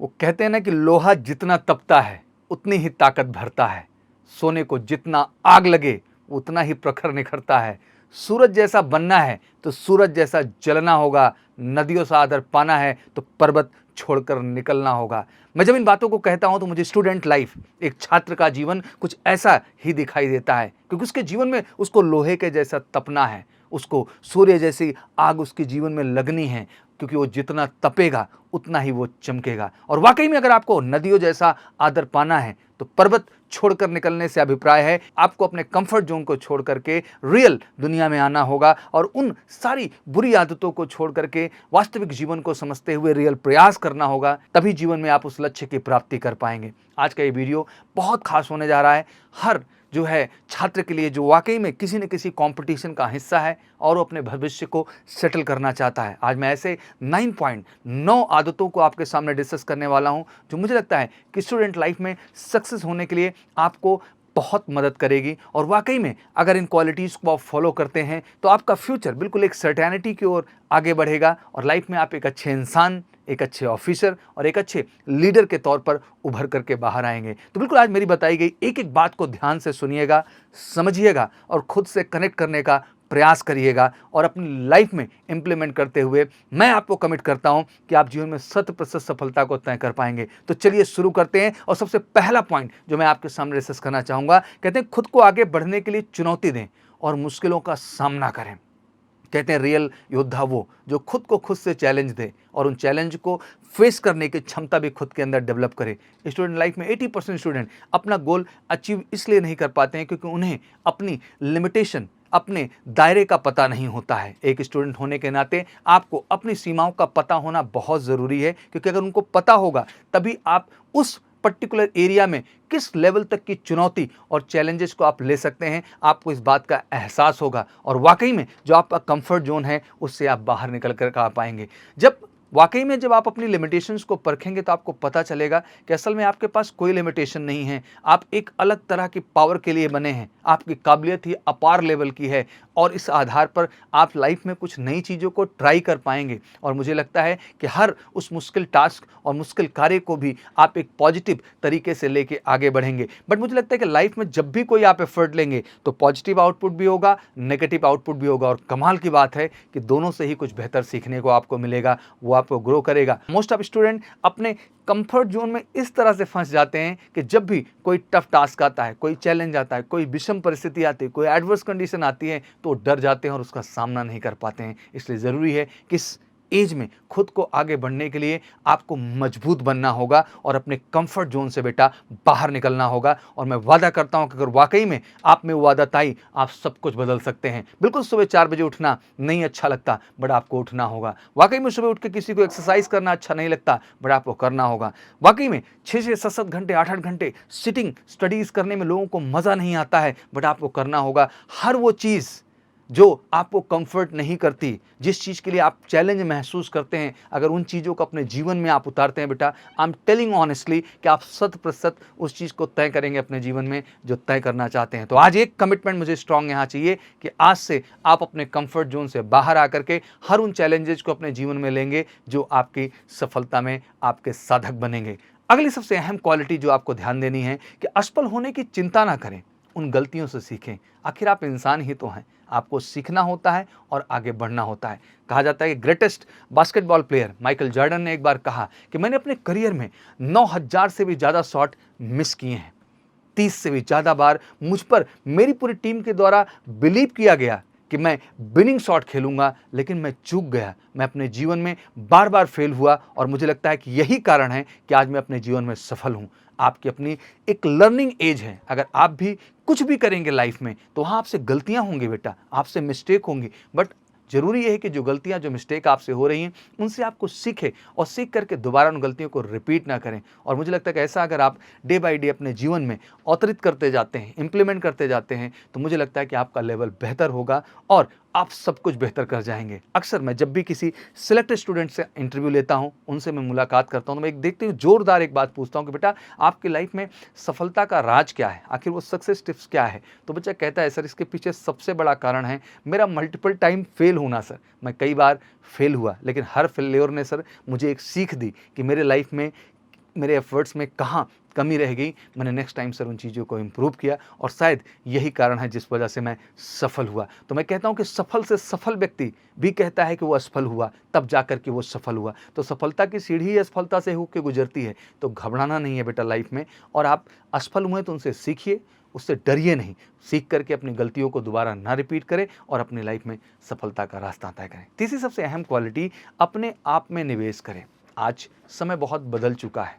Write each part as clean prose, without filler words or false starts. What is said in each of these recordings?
वो कहते हैं ना कि लोहा जितना तपता है उतनी ही ताकत भरता है। सोने को जितना आग लगे उतना ही प्रखर निखरता है। सूरज जैसा बनना है तो सूरज जैसा जलना होगा। नदियों सा आदर पाना है तो पर्वत छोड़कर निकलना होगा। मैं जब इन बातों को कहता हूं तो मुझे स्टूडेंट लाइफ, एक छात्र का जीवन कुछ ऐसा ही दिखाई देता है, क्योंकि उसके जीवन में उसको लोहे के जैसा तपना है, उसको सूर्य जैसी आग उसके जीवन में लगनी है, क्योंकि वो जितना तपेगा उतना ही वो चमकेगा। और वाकई में अगर आपको नदियों जैसा आदर पाना है तो पर्वत छोड़कर निकलने से अभिप्राय है आपको अपने कंफर्ट जोन को छोड़ करके रियल दुनिया में आना होगा और उन सारी बुरी आदतों को छोड़ करके वास्तविक जीवन को समझते हुए रियल प्रयास करना होगा। तभी जीवन में आप उस लक्ष्य की प्राप्ति कर पाएंगे। आज का ये वीडियो बहुत खास होने जा रहा है हर जो है छात्र के लिए, जो वाकई में किसी न किसी कंपटीशन का हिस्सा है और वो अपने भविष्य को सेटल करना चाहता है। आज मैं ऐसे 9 आदतों को आपके सामने डिस्कस करने वाला हूं जो मुझे लगता है कि स्टूडेंट लाइफ में सक्सेस होने के लिए आपको बहुत मदद करेगी। और वाकई में अगर इन क्वालिटीज़ को आप फॉलो करते हैं तो आपका फ्यूचर बिल्कुल एक सर्टेनिटी की ओर आगे बढ़ेगा और लाइफ में आप एक अच्छे इंसान, एक अच्छे ऑफिसर और एक अच्छे लीडर के तौर पर उभर करके बाहर आएंगे। तो बिल्कुल आज मेरी बताई गई एक एक बात को ध्यान से सुनिएगा, समझिएगा और खुद से कनेक्ट करने का प्रयास करिएगा और अपनी लाइफ में इंप्लीमेंट करते हुए मैं आपको कमिट करता हूं कि आप जीवन में 100% सफलता को तय कर पाएंगे। तो चलिए शुरू करते हैं। और सबसे पहला पॉइंट जो मैं आपके सामने डिस्कस करना चाहूंगा, कहते हैं खुद को आगे बढ़ने के लिए चुनौती दें और मुश्किलों का सामना करें। कहते हैं रियल योद्धा वो जो खुद को खुद से चैलेंज दे और उन चैलेंज को फेस करने की क्षमता भी खुद के अंदर डेवलप करे। स्टूडेंट लाइफ में 80% स्टूडेंट अपना गोल अचीव इसलिए नहीं कर पाते हैं क्योंकि उन्हें अपनी लिमिटेशन, अपने दायरे का पता नहीं होता है। एक स्टूडेंट होने के नाते आपको अपनी सीमाओं का पता होना बहुत ज़रूरी है, क्योंकि अगर उनको पता होगा तभी आप उस पर्टिकुलर एरिया में किस लेवल तक की चुनौती और चैलेंजेस को आप ले सकते हैं, आपको इस बात का एहसास होगा और वाकई में जो आपका कंफर्ट जोन है उससे आप बाहर निकल कर आ पाएंगे। जब आप अपनी लिमिटेशंस को परखेंगे तो आपको पता चलेगा कि असल में आपके पास कोई लिमिटेशन नहीं है। आप एक अलग तरह की पावर के लिए बने हैं, आपकी काबिलियत ही अपार लेवल की है और इस आधार पर आप लाइफ में कुछ नई चीज़ों को ट्राई कर पाएंगे। और मुझे लगता है कि हर उस मुश्किल टास्क और मुश्किल कार्य को भी आप एक पॉजिटिव तरीके से लेके आगे बढ़ेंगे। बट मुझे लगता है कि लाइफ में जब भी कोई आप एफर्ट लेंगे तो पॉजिटिव आउटपुट भी होगा, नेगेटिव आउटपुट भी होगा। और कमाल की बात है कि दोनों से ही कुछ बेहतर सीखने को आपको मिलेगा, वो आपको ग्रो करेगा। मोस्ट ऑफ स्टूडेंट अपने कंफर्ट जोन में इस तरह से फंस जाते हैं कि जब भी कोई टफ टास्क आता है, कोई चैलेंज आता है, कोई विषम परिस्थिति आती है, कोई एडवर्स कंडीशन आती है तो डर जाते हैं और उसका सामना नहीं कर पाते हैं। इसलिए ज़रूरी है कि इस एज में खुद को आगे बढ़ने के लिए आपको मजबूत बनना होगा और अपने कंफर्ट जोन से बेटा बाहर निकलना होगा। और मैं वादा करता हूं कि अगर वाकई में आप में वो आदत आई, आप सब कुछ बदल सकते हैं। बिल्कुल सुबह 4 बजे उठना नहीं अच्छा लगता, बट आपको उठना होगा। वाकई में सुबह उठ के किसी को एक्सरसाइज करना अच्छा नहीं लगता, बट आपको करना होगा। वाकई में 6 से 7 घंटे 8 घंटे सिटिंग स्टडीज करने में लोगों को मज़ा नहीं आता है, बट आपको करना होगा। हर वो चीज़ जो आपको कंफर्ट नहीं करती, जिस चीज़ के लिए आप चैलेंज महसूस करते हैं, अगर उन चीज़ों को अपने जीवन में आप उतारते हैं बेटा, आई एम टेलिंग ऑनेस्टली कि आप 100% उस चीज़ को तय करेंगे अपने जीवन में जो तय करना चाहते हैं। तो आज एक कमिटमेंट मुझे स्ट्रांग यहाँ चाहिए कि आज से आप अपने कंफर्ट जोन से बाहर आकर के हर उन चैलेंजेस को अपने जीवन में लेंगे जो आपकी सफलता में आपके साधक बनेंगे। अगली सबसे अहम क्वालिटी जो आपको ध्यान देनी है कि असफल होने की चिंता ना करें, उन गलतियों से सीखें। आखिर आप इंसान ही तो हैं, आपको सीखना होता है और आगे बढ़ना होता है। कहा जाता है कि greatest basketball player Michael Jordan ने एक बार कहा कि मैंने अपने करियर में 9000 से भी ज़्यादा शॉट मिस किए हैं। 30 से भी ज़्यादा बार मुझ पर मेरी पूरी टीम के द्वारा बिलीव किया गया कि मैं विनिंग शॉट खेलूंगा, लेकिन मैं चूक गया। मैं अपने जीवन में बार बार फेल हुआ और मुझे लगता है कि यही कारण है कि आज मैं अपने जीवन में सफल हूं। आपकी अपनी एक लर्निंग एज है। अगर आप भी कुछ भी करेंगे लाइफ में तो वहाँ आपसे गलतियां होंगी बेटा, आपसे मिस्टेक होंगी, बट जरूरी है कि जो गलतियां, जो मिस्टेक आपसे हो रही हैं, उनसे आपको सीखे और सीख करके दोबारा उन गलतियों को रिपीट ना करें। और मुझे लगता है कि ऐसा अगर आप डे बाय डे अपने जीवन में अवतरित करते जाते हैं, इंप्लीमेंट करते जाते हैं, तो मुझे लगता है कि आपका लेवल बेहतर होगा और आप सब कुछ बेहतर कर जाएंगे। अक्सर मैं जब भी किसी सिलेक्टेड स्टूडेंट से इंटरव्यू लेता हूं, उनसे मैं मुलाकात करता हूं, तो मैं एक देखते हुए जोरदार एक बात पूछता हूं कि बेटा आपकी लाइफ में सफलता का राज क्या है, आखिर वो सक्सेस टिप्स क्या है। तो बच्चा कहता है सर इसके पीछे सबसे बड़ा कारण है मेरा मल्टीपल टाइम फेल होना सर। मैं कई बार फेल हुआ, लेकिन हर फेल्योर ने सर मुझे एक सीख दी कि मेरे लाइफ में मेरे एफर्ट्स में कहाँ कमी रह गई, मैंने नेक्स्ट टाइम सर उन चीज़ों को इम्प्रूव किया और शायद यही कारण है जिस वजह से मैं सफल हुआ। तो मैं कहता हूँ कि सफल से सफल व्यक्ति भी कहता है कि वो असफल हुआ, तब जाकर के वो सफल हुआ। तो सफलता की सीढ़ी असफलता से होकर गुजरती है, तो घबराना नहीं है बेटा लाइफ में। और आप असफल हुए तो उनसे सीखिए, उससे डरिए नहीं, सीख करके अपनी गलतियों को दोबारा ना रिपीट करें और अपनी लाइफ में सफलता का रास्ता तय करें। तीसरी सबसे अहम क्वालिटी, अपने आप में निवेश करें। आज समय बहुत बदल चुका है,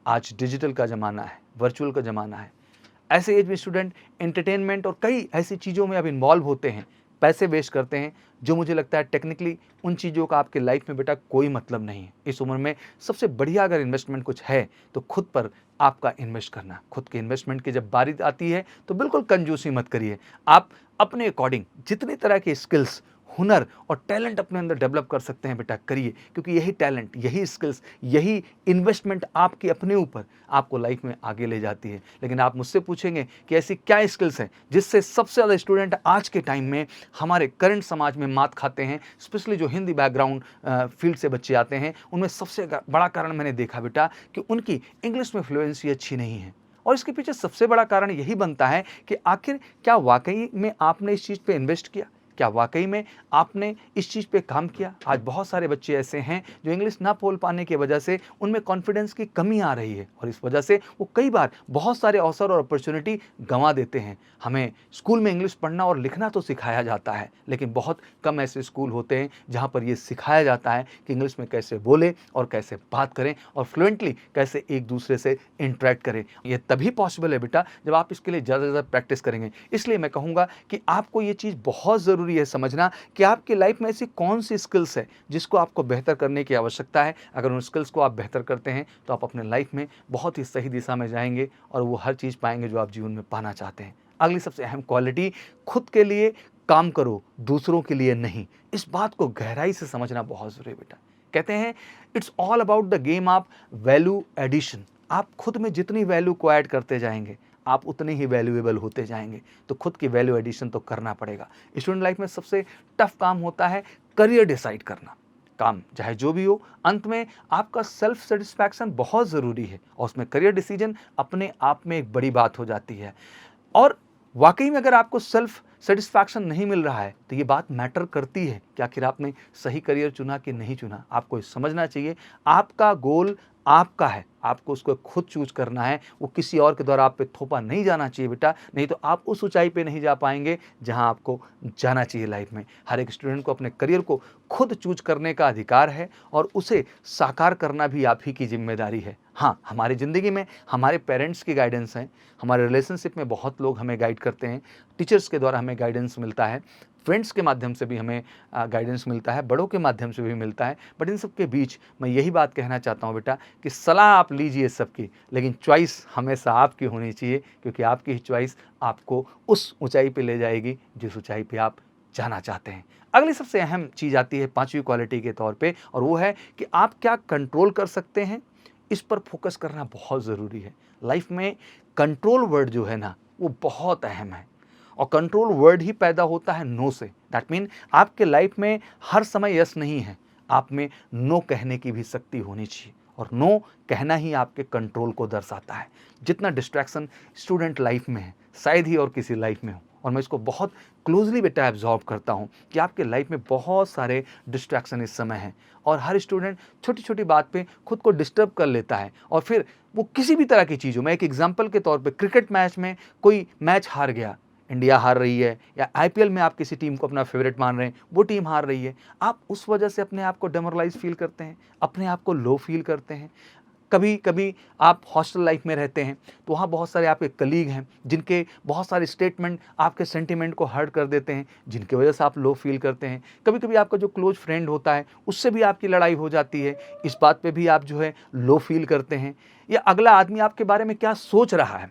आज डिजिटल का ज़माना है, वर्चुअल का ज़माना है। ऐसे एज में स्टूडेंट एंटरटेनमेंट और कई ऐसी चीज़ों में अब इन्वॉल्व होते हैं, पैसे वेस्ट करते हैं, जो मुझे लगता है टेक्निकली उन चीज़ों का आपके लाइफ में बेटा कोई मतलब नहीं है। इस उम्र में सबसे बढ़िया अगर इन्वेस्टमेंट कुछ है तो खुद पर आपका इन्वेस्ट करना। खुद के इन्वेस्टमेंट की जब बारी आती है तो बिल्कुल कंजूसी मत करिए। आप अपने अकॉर्डिंग जितनी तरह के स्किल्स, हुनर और टैलेंट अपने अंदर डेवलप कर सकते हैं बेटा करिए, क्योंकि यही टैलेंट, यही स्किल्स, यही इन्वेस्टमेंट आपके अपने ऊपर आपको लाइफ में आगे ले जाती है। लेकिन आप मुझसे पूछेंगे कि ऐसी क्या स्किल्स हैं जिससे सबसे ज़्यादा स्टूडेंट आज के टाइम में हमारे करंट समाज में मात खाते हैं, स्पेशली जो हिंदी बैकग्राउंड फील्ड से बच्चे आते हैं, उनमें सबसे बड़ा कारण मैंने देखा बेटा कि उनकी इंग्लिश में फ्लुएंसी अच्छी नहीं है। और इसके पीछे सबसे बड़ा कारण यही बनता है कि आखिर क्या वाकई में आपने इस चीज़ पे इन्वेस्ट किया, क्या वाकई में आपने इस चीज़ पे काम किया। आज बहुत सारे बच्चे ऐसे हैं जो इंग्लिश ना बोल पाने की वजह से उनमें कॉन्फिडेंस की कमी आ रही है और इस वजह से वो कई बार बहुत सारे अवसर और अपॉर्चुनिटी गंवा देते हैं। हमें स्कूल में इंग्लिश पढ़ना और लिखना तो सिखाया जाता है, लेकिन बहुत कम ऐसे स्कूल होते हैं जहाँ पर ये सिखाया जाता है कि इंग्लिश में कैसे बोलें और कैसे बात करें और फ्लुएंटली कैसे एक दूसरे से इंटरेक्ट करें। ये तभी पॉसिबल है बेटा जब आप इसके लिए ज़्यादा से ज़्यादा प्रैक्टिस करेंगे। इसलिए मैं कहूँगा कि आपको ये चीज़ बहुत ज़रूरी है समझना कि आपकी लाइफ में ऐसी कौन सी स्किल्स है जिसको आपको बेहतर करने की आवश्यकता है। अगर उन स्किल्स को आप बेहतर करते हैं तो आप अपने लाइफ में बहुत ही सही दिशा में जाएंगे और वो हर चीज़ पाएंगे जो आप जीवन में पाना चाहते हैं। अगली सबसे अहम क्वालिटी, खुद के लिए काम करो, दूसरों के लिए नहीं। इस बात को गहराई से समझना बहुत ज़रूरी है बेटा। कहते हैं it's all about the game of value addition. आप खुद में जितनी वैल्यू को ऐड करते जाएंगे आप उतने ही वैल्यूएबल होते जाएंगे। तो खुद की वैल्यू एडिशन तो करना पड़ेगा। स्टूडेंट लाइफ में सबसे टफ काम होता है करियर डिसाइड करना। काम चाहे जो भी हो, अंत में आपका सेल्फ सेटिस्फैक्शन बहुत ज़रूरी है और उसमें करियर डिसीजन अपने आप में एक बड़ी बात हो जाती है। और वाकई में अगर आपको सेल्फ सेटिस्फैक्शन नहीं मिल रहा है तो ये बात मैटर करती है कि आखिर आपने सही करियर चुना कि नहीं चुना। आपको समझना चाहिए आपका गोल आपका है, आपको उसको खुद चूज करना है, वो किसी और के द्वारा आप पे थोपा नहीं जाना चाहिए बेटा, नहीं तो आप उस ऊंचाई पे नहीं जा पाएंगे जहां आपको जाना चाहिए लाइफ में। हर एक स्टूडेंट को अपने करियर को खुद चूज करने का अधिकार है और उसे साकार करना भी आप ही की जिम्मेदारी है। हाँ, हमारी ज़िंदगी में हमारे पेरेंट्स की गाइडेंस है, हमारे रिलेशनशिप में बहुत लोग हमें गाइड करते हैं, टीचर्स के द्वारा हमें गाइडेंस मिलता है, फ्रेंड्स के माध्यम से भी हमें गाइडेंस मिलता है, बड़ों के माध्यम से भी मिलता है। बट इन सब के बीच मैं यही बात कहना चाहता हूँ बेटा कि सलाह आप लीजिए सबकी, लेकिन चॉइस हमेशा आपकी होनी चाहिए, क्योंकि आपकी ही चॉइस आपको उस ऊंचाई पे ले जाएगी जिस ऊंचाई पे आप जाना चाहते हैं। अगली सबसे अहम चीज़ आती है पांचवी क्वालिटी के तौर पे, और वो है कि आप क्या कंट्रोल कर सकते हैं। इस पर फोकस करना बहुत ज़रूरी है। लाइफ में कंट्रोल वर्ड जो है ना वो बहुत अहम है, और कंट्रोल वर्ड ही पैदा होता है नो से। दैट मीन आपके लाइफ में हर समय यस नहीं है, आप में नो कहने की भी शक्ति होनी चाहिए, और नो कहना ही आपके कंट्रोल को दर्शाता है। जितना डिस्ट्रैक्शन स्टूडेंट लाइफ में है शायद ही और किसी लाइफ में हो, और मैं इसको बहुत क्लोजली बेटा एब्जॉर्व करता हूँ कि आपके लाइफ में बहुत सारे डिस्ट्रैक्शन इस समय हैं, और हर स्टूडेंट छोटी छोटी बात पे खुद को डिस्टर्ब कर लेता है, और फिर वो किसी भी तरह की चीज़ों में, एक एग्जांपल के तौर पे क्रिकेट मैच में कोई मैच हार गया, इंडिया हार रही है, या आईपीएल में आप किसी टीम को अपना फेवरेट मान रहे हैं, वो टीम हार रही है, आप उस वजह से अपने आप को डेमोरलाइज फील करते हैं, अपने आप को लो फील करते हैं। कभी कभी आप हॉस्टल लाइफ में रहते हैं तो वहाँ बहुत सारे आपके कलीग हैं जिनके बहुत सारे स्टेटमेंट आपके सेंटीमेंट को हर्ट कर देते हैं, जिनकी वजह से आप लो फील करते हैं। कभी कभी आपका जो क्लोज फ्रेंड होता है उससे भी आपकी लड़ाई हो जाती है, इस बात पे भी आप जो है लो फील करते हैं। या अगला आदमी आपके बारे में क्या सोच रहा है,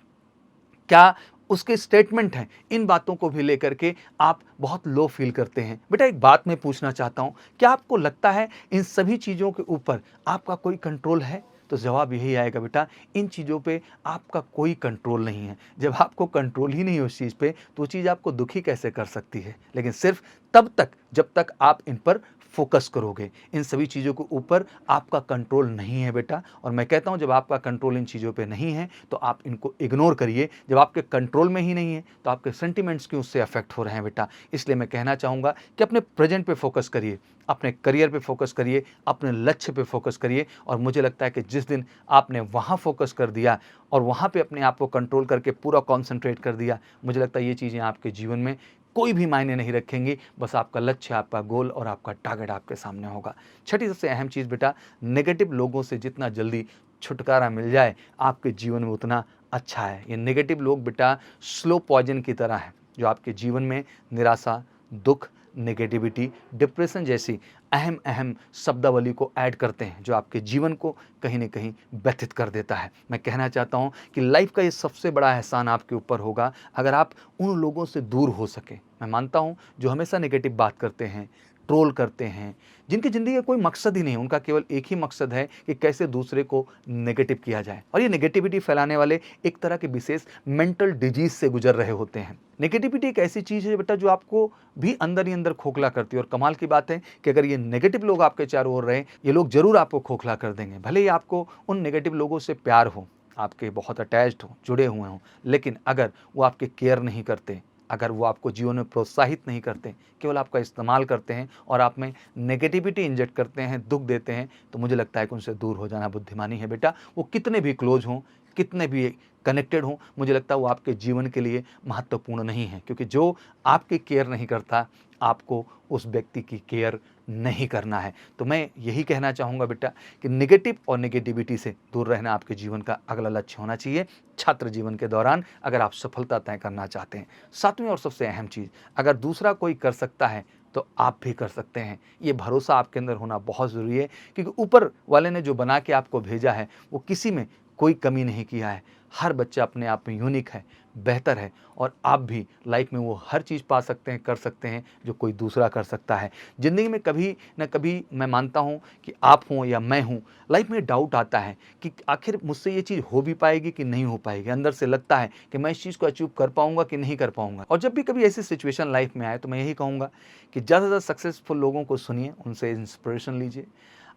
क्या उसके स्टेटमेंट हैं, इन बातों को भी लेकर के आप बहुत लो फील करते हैं। बेटा एक बात मैं पूछना चाहता हूँ, क्या आपको लगता है इन सभी चीज़ों के ऊपर आपका कोई कंट्रोल है? तो जवाब यही आएगा बेटा, इन चीज़ों पे आपका कोई कंट्रोल नहीं है। जब आपको कंट्रोल ही नहीं है उस चीज़ पे तो वो चीज़ आपको दुखी कैसे कर सकती है। लेकिन सिर्फ तब तक जब तक आप इन पर फोकस करोगे। इन सभी चीज़ों के ऊपर आपका कंट्रोल नहीं है बेटा, और मैं कहता हूँ जब आपका कंट्रोल इन चीज़ों पे नहीं है तो आप इनको इग्नोर करिए। जब आपके कंट्रोल में ही नहीं है तो आपके सेंटिमेंट्स क्यों उससे अफेक्ट हो रहे हैं बेटा। इसलिए मैं कहना चाहूँगा कि अपने प्रेजेंट पे फोकस करिए, अपने करियर पे फोकस करिए, अपने लक्ष्य पे फोकस करिए। और मुझे लगता है कि जिस दिन आपने वहाँ फोकस कर दिया और वहाँ पे अपने आप को कंट्रोल करके पूरा कॉन्सेंट्रेट कर दिया, मुझे लगता है ये चीज़ें आपके जीवन में कोई भी मायने नहीं रखेंगी। बस आपका लक्ष्य, आपका गोल और आपका टारगेट आपके सामने होगा। छठी सबसे अहम चीज़ बेटा, नेगेटिव लोगों से जितना जल्दी छुटकारा मिल जाए आपके जीवन में उतना अच्छा है। ये नेगेटिव लोग बेटा स्लो पॉइजन की तरह हैं, जो आपके जीवन में निराशा, दुख, नेगेटिविटी, डिप्रेशन जैसी अहम अहम शब्दावली को ऐड करते हैं, जो आपके जीवन को कहीं न कहीं व्यथित कर देता है। मैं कहना चाहता हूँ कि लाइफ का ये सबसे बड़ा एहसान आपके ऊपर होगा अगर आप उन लोगों से दूर हो सकें। मैं मानता हूँ जो हमेशा नेगेटिव बात करते हैं, ट्रोल करते हैं, जिनकी ज़िंदगी का कोई मकसद ही नहीं, उनका केवल एक ही मकसद है कि कैसे दूसरे को नेगेटिव किया जाए। और ये नेगेटिविटी फैलाने वाले एक तरह के विशेष मेंटल डिजीज़ से गुजर रहे होते हैं। नेगेटिविटी एक ऐसी चीज़ है बेटा जो आपको भी अंदर ही अंदर खोखला करती है, और कमाल की बात है कि अगर ये नेगेटिव लोग आपके चारों ओर रहें, ये लोग ज़रूर आपको खोखला कर देंगे। भले ही आपको उन नेगेटिव लोगों से प्यार हो, आपके बहुत अटैच्ड हो, जुड़े हुए हों, लेकिन अगर वो आपके केयर नहीं करते, अगर वो आपको जीवन में प्रोत्साहित नहीं करते, केवल आपका इस्तेमाल करते हैं और आप में नेगेटिविटी इंजेक्ट करते हैं, दुख देते हैं, तो मुझे लगता है कि उनसे दूर हो जाना बुद्धिमानी है बेटा। वो कितने भी क्लोज हों, कितने भी कनेक्टेड हों, मुझे लगता है वो आपके जीवन के लिए महत्वपूर्ण नहीं है, क्योंकि जो आपकी केयर नहीं करता, आपको उस व्यक्ति की केयर नहीं करना है। तो मैं यही कहना चाहूँगा बेटा कि नेगेटिव और नेगेटिविटी से दूर रहना आपके जीवन का अगला लक्ष्य होना चाहिए छात्र जीवन के दौरान, अगर आप सफलता तय करना चाहते हैं। सातवीं और सबसे अहम चीज़, अगर दूसरा कोई कर सकता है तो आप भी कर सकते हैं। ये भरोसा आपके अंदर होना बहुत ज़रूरी है, क्योंकि ऊपर वाले ने जो बना के आपको भेजा है वो किसी में कोई कमी नहीं किया है। हर बच्चा अपने आप में यूनिक है, बेहतर है, और आप भी लाइफ में वो हर चीज़ पा सकते हैं, कर सकते हैं जो कोई दूसरा कर सकता है। ज़िंदगी में कभी न कभी मैं मानता हूँ कि आप हों या मैं हूँ, लाइफ में डाउट आता है कि आखिर मुझसे ये चीज़ हो भी पाएगी कि नहीं हो पाएगी। अंदर से लगता है कि मैं इस चीज़ को अचीव कर पाऊँगा कि नहीं कर पाऊँगा। और जब भी कभी ऐसी सिचुएशन लाइफ में आए तो मैं यही कहूँगा कि ज़्यादा से ज़्यादा सक्सेसफुल लोगों को सुनिए, उनसे इंस्पिरेशन लीजिए।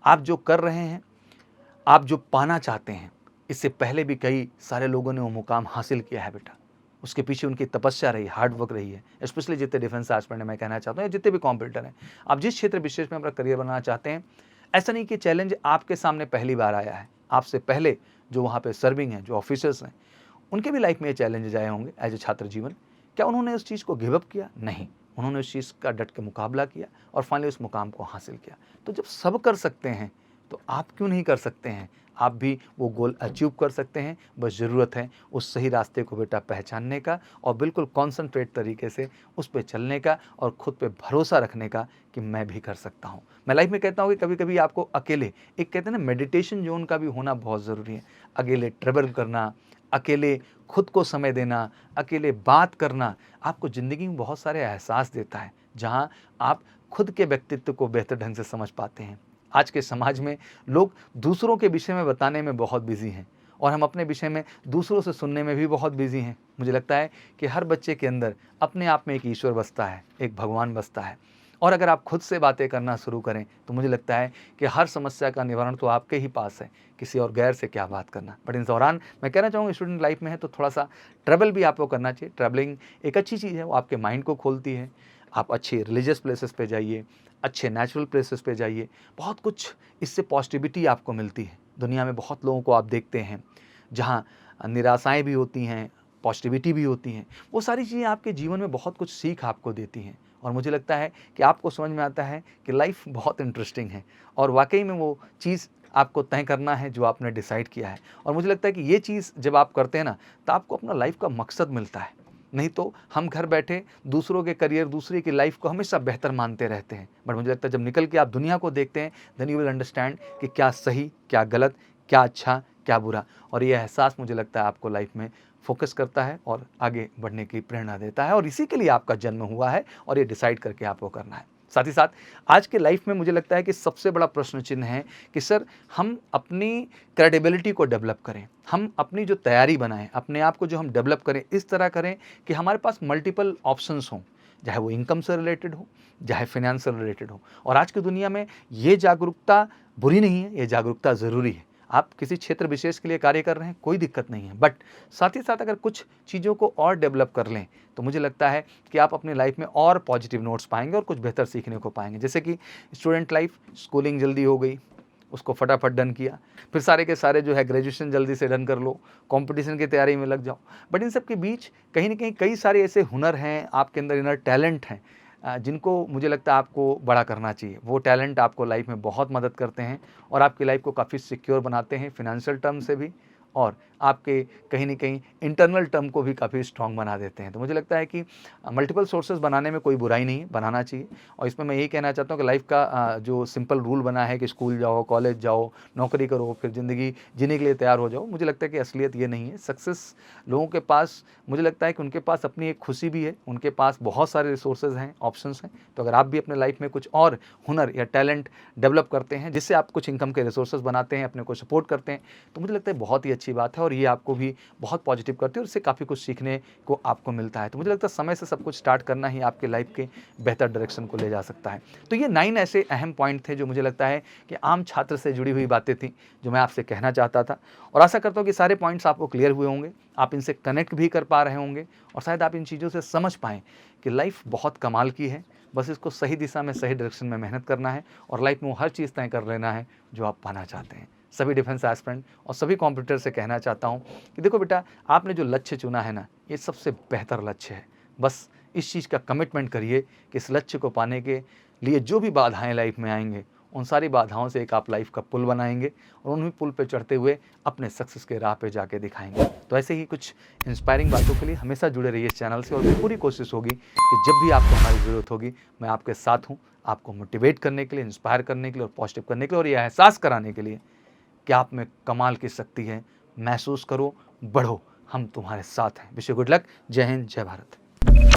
आप जो कर रहे हैं, आप जो पाना चाहते हैं, इससे पहले भी कई सारे लोगों ने वो मुकाम हासिल किया है बेटा। उसके पीछे उनकी तपस्या रही, हार्ड वर्क रही है। स्पेशली जितने डिफेंस एस्पिरेंट हैं, मैं कहना चाहता हूँ, या जितने भी कॉम्पिटिटर हैं, आप जिस क्षेत्र विशेष में अपना करियर बनाना चाहते हैं, ऐसा नहीं कि चैलेंज आपके सामने पहली बार आया है। आपसे पहले जो वहाँ पे सर्विंग हैं, जो ऑफिसर्स हैं, उनके भी लाइफ में ये चैलेंजेस आए होंगे एज ए छात्र जीवन। क्या उन्होंने उस चीज़ को गिव अप किया? नहीं, उन्होंने उस चीज़ का डट के मुकाबला किया और फाइनली उस मुकाम को हासिल किया। तो जब सब कर सकते हैं तो आप क्यों नहीं कर सकते हैं? आप भी वो गोल अचीव कर सकते हैं। बस ज़रूरत है उस सही रास्ते को बेटा पहचानने का और बिल्कुल कॉन्संट्रेट तरीके से उस पे चलने का और खुद पे भरोसा रखने का कि मैं भी कर सकता हूँ। मैं लाइफ में कहता हूँ कि कभी-कभी आपको अकेले, एक कहते हैं ना, मेडिटेशन ज़ोन का भी होना बहुत ज़रूरी है। अकेले ट्रैवल करना, अकेले खुद को समय देना, अकेले बात करना आपको ज़िंदगी में बहुत सारे एहसास देता है, जहाँ आप खुद के व्यक्तित्व को बेहतर ढंग से समझ पाते हैं। आज के समाज में लोग दूसरों के विषय में बताने में बहुत बिजी हैं और हम अपने विषय में दूसरों से सुनने में भी बहुत बिजी हैं। मुझे लगता है कि हर बच्चे के अंदर अपने आप में एक ईश्वर बसता है, एक भगवान बसता है, और अगर आप खुद से बातें करना शुरू करें तो मुझे लगता है कि हर समस्या का निवारण तो आपके ही पास है, किसी और गैर से क्या बात करना। बट इस दौरान मैं कहना चाहूँगा स्टूडेंट लाइफ में है तो थोड़ा सा ट्रैवल भी आपको करना चाहिए। ट्रैवलिंग एक अच्छी चीज़ है, वो आपके माइंड को खोलती है। आप अच्छे रिलीजियस प्लेसेस पे जाइए, अच्छे नेचुरल प्लेसेस पे जाइए, बहुत कुछ इससे पॉजिटिविटी आपको मिलती है। दुनिया में बहुत लोगों को आप देखते हैं जहाँ निराशाएँ भी होती हैं, पॉजिटिविटी भी होती हैं। वो सारी चीज़ें आपके जीवन में बहुत कुछ सीख आपको देती हैं और मुझे लगता है कि आपको समझ में आता है कि लाइफ बहुत इंटरेस्टिंग है और वाक़ई में वो चीज़ आपको तय करना है जो आपने डिसाइड किया है। और मुझे लगता है कि ये चीज़ जब आप करते हैं ना, तो आपको अपना लाइफ का मकसद मिलता है। नहीं तो हम घर बैठे दूसरों के करियर, दूसरे की लाइफ को हमेशा बेहतर मानते रहते हैं। बट मुझे लगता है जब निकल के आप दुनिया को देखते हैं, देन यू विल अंडरस्टैंड कि क्या सही, क्या गलत, क्या अच्छा, क्या बुरा। और ये एहसास मुझे लगता है आपको लाइफ में फोकस करता है और आगे बढ़ने की प्रेरणा देता है और इसी के लिए आपका जन्म हुआ है और ये डिसाइड करके आपको करना है। साथ ही साथ आज के लाइफ में मुझे लगता है कि सबसे बड़ा प्रश्न चिन्ह है कि सर हम अपनी क्रेडिबिलिटी को डेवलप करें, हम अपनी जो तैयारी बनाएं, अपने आप को जो हम डेवलप करें इस तरह करें कि हमारे पास मल्टीपल ऑप्शंस हों, चाहे वो इनकम से रिलेटेड हो, चाहे फाइनेंस से रिलेटेड हो। और आज की दुनिया में ये जागरूकता बुरी नहीं है, ये जागरूकता ज़रूरी है। आप किसी क्षेत्र विशेष के लिए कार्य कर रहे हैं, कोई दिक्कत नहीं है, बट साथ ही साथ अगर कुछ चीज़ों को और डेवलप कर लें तो मुझे लगता है कि आप अपनी लाइफ में और पॉजिटिव नोट्स पाएंगे और कुछ बेहतर सीखने को पाएंगे। जैसे कि स्टूडेंट लाइफ, स्कूलिंग जल्दी हो गई, उसको फटाफट डन किया, फिर सारे के सारे जो है ग्रेजुएशन जल्दी से डन कर लो, कंपटीशन की तैयारी में लग जाओ। बट इन सब के बीच कहीं ना कहीं कई सारे ऐसे हुनर हैं, आपके अंदर इनर टैलेंट हैं, जिनको मुझे लगता है आपको बड़ा करना चाहिए। वो टैलेंट आपको लाइफ में बहुत मदद करते हैं और आपकी लाइफ को काफ़ी सिक्योर बनाते हैं फिनेंशियल टर्म से भी, और आपके कहीं न कहीं इंटरनल टर्म को भी काफ़ी स्ट्रॉन्ग बना देते हैं। तो मुझे लगता है कि मल्टीपल सोर्सेज़ बनाने में कोई बुराई नहीं है, बनाना चाहिए। और इसमें मैं यही कहना चाहता हूँ कि लाइफ़ का जो सिंपल रूल बना है कि स्कूल जाओ, कॉलेज जाओ, नौकरी करो, फिर ज़िंदगी जीने के लिए तैयार हो जाओ, मुझे लगता है कि असलियत ये नहीं है। सक्सेस लोगों के पास, मुझे लगता है कि उनके पास अपनी एक खुशी भी है, उनके पास बहुत सारे रिसोर्सेज़ हैं, ऑप्शंस हैं। तो अगर आप भी अपने लाइफ में कुछ और हुनर या टैलेंट डेवलप करते हैं, जिससे आप कुछ इनकम के रिसोर्सेज़ बनाते हैं, अपने को सपोर्ट करते हैं, तो मुझे लगता है बहुत ही अच्छी बात है और ये आपको भी बहुत पॉजिटिव करती है और इससे काफ़ी कुछ सीखने को आपको मिलता है। तो मुझे लगता है समय से सब कुछ स्टार्ट करना ही आपके लाइफ के बेहतर डायरेक्शन को ले जा सकता है। तो ये 9 ऐसे अहम पॉइंट थे जो मुझे लगता है कि आम छात्र से जुड़ी हुई बातें थी, जो मैं आपसे कहना चाहता था, और आशा करता हूँ कि सारे पॉइंट्स आपको क्लियर हुए होंगे, आप इनसे कनेक्ट भी कर पा रहे होंगे और शायद आप इन चीज़ों से समझ पाएँ कि लाइफ बहुत कमाल की है। बस इसको सही दिशा में, सही डायरेक्शन में मेहनत करना है और लाइफ में वो हर चीज़ तय कर लेना है जो आप पाना चाहते हैं। सभी डिफेंस एस्पिरेंट और सभी कॉम्पिटिटर से कहना चाहता हूँ कि देखो बेटा, आपने जो लक्ष्य चुना है ना, ये सबसे बेहतर लक्ष्य है। बस इस चीज़ का कमिटमेंट करिए कि इस लक्ष्य को पाने के लिए जो भी बाधाएं लाइफ में आएंगे, उन सारी बाधाओं से एक आप लाइफ का पुल बनाएंगे और उन्हीं पुल पे चढ़ते हुए अपने सक्सेस के राह पे जाके दिखाएंगे। तो ऐसे ही कुछ इंस्पायरिंग बातों के लिए हमेशा जुड़े रहिए इस चैनल से, और मेरी पूरी कोशिश होगी कि जब भी आपको हमारी ज़रूरत होगी, मैं आपके साथ हूँ, आपको मोटिवेट करने के लिए, इंस्पायर करने के लिए और पॉजिटिव करने के लिए, और ये एहसास कराने के लिए कि आप में कमाल की शक्ति है। महसूस करो, बढ़ो, हम तुम्हारे साथ हैं। Wish you good luck. जय हिंद, जय भारत।